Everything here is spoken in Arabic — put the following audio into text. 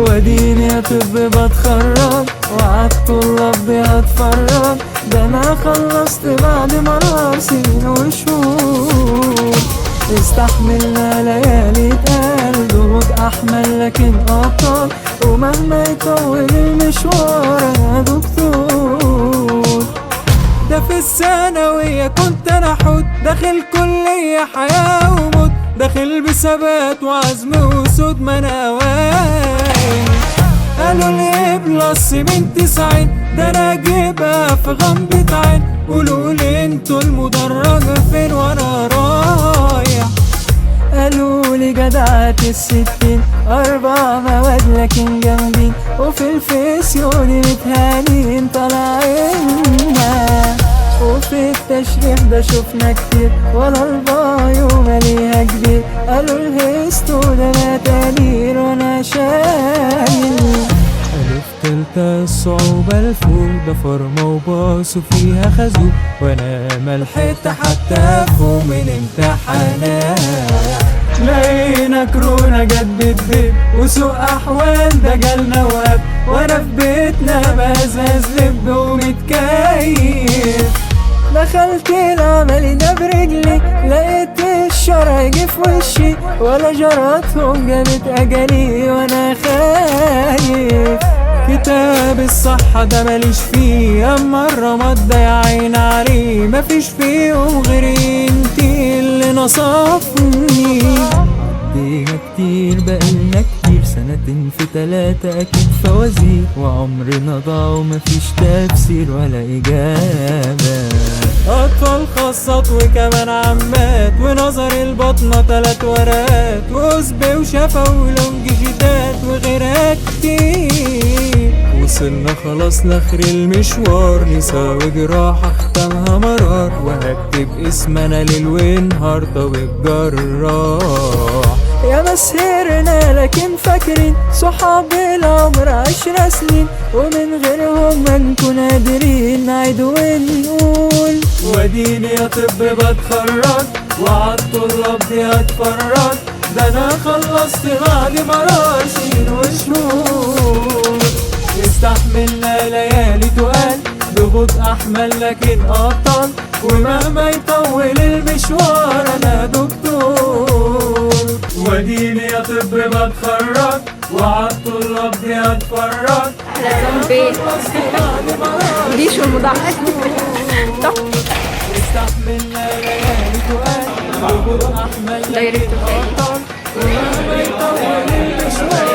واديني يا طب بتخرج وعالطلاب بتفرج، ده انا خلصت بعد مرار سنين وشهور. استحملنا ليالي اتقال ضغوط احمل لكن ابطال، ومهما يطول المشوار انا دكتور. ده في الثانوية كنت انا حوت، داخل كلية حياة وموت، داخل بثبات وعزم وسود ما انا واعي. قالوا لي بلس من 90، ده انا اجيبها في غمضة عين. قولوا لي انتوا المدرجة فين وانا رايح. قالوا لي جدعة 60 4 مواد لكن جامدين، وفي الفسيولوجي متهانين طالعينها، وفي التشريح ده شفنا كتير ولا البايو ماليها كبير. قالوا الهيستو ده متانير وانا شايل. ألف تالتة الصعوبة الفوق، ده فرمة وباص وفيها خازوق، وانا ملحقت حتى افهم الامتحانات. لقينا كورونا جت بالدب وسوء احوال ده جالنا وهب، وانا في بيتنا بزاز لب ومتكيف. دخلت العمل ده برجلي، لقيت الشرع يجي في وشي، ولا جراتهم جابت اجلي وانا خايف. كتاب الصحة ده ماليش فيه، اما الرماد ده يا عين عليه مفيش فيهم غير انتي اللي نصفني. عدينا كتير بقالنا كتير، سنتين في 3 اكيد فوازير، وعمرنا ضاع ومفيش تفسير ولا اجابة. اطفال خاصات وكمان عمات، ونظر البطنة 3 ورقات، وقصب وشفا ولونجيجيتات وغيرها كتير. وصلنا خلاص لاخر المشوار، نسا وجراحة ختمها مرار، وهكتب اسمنا ليل ونهار طبيب جراح. يا مسهرنا لكن فاكرين صحاب العمر 10 سنين، ومن غيرهم ما نكون قادرين نعيد ونقول. واديني يا طب بتخرج وعالطلاب دي اتفرج، ده انا خلصت بعد مرار سنين وشهور. استحملنا ليالي تقال ضغوط احمل لكن ابطال، ومهما يطول المشوار انا دكتور. واديني يا طب بتخرج وعالطلاب دي اتفرج، ديش المضاعفات استحملنا ليالي تقال ضغوط احمل لكن ابطال، ومهما يطول المشوار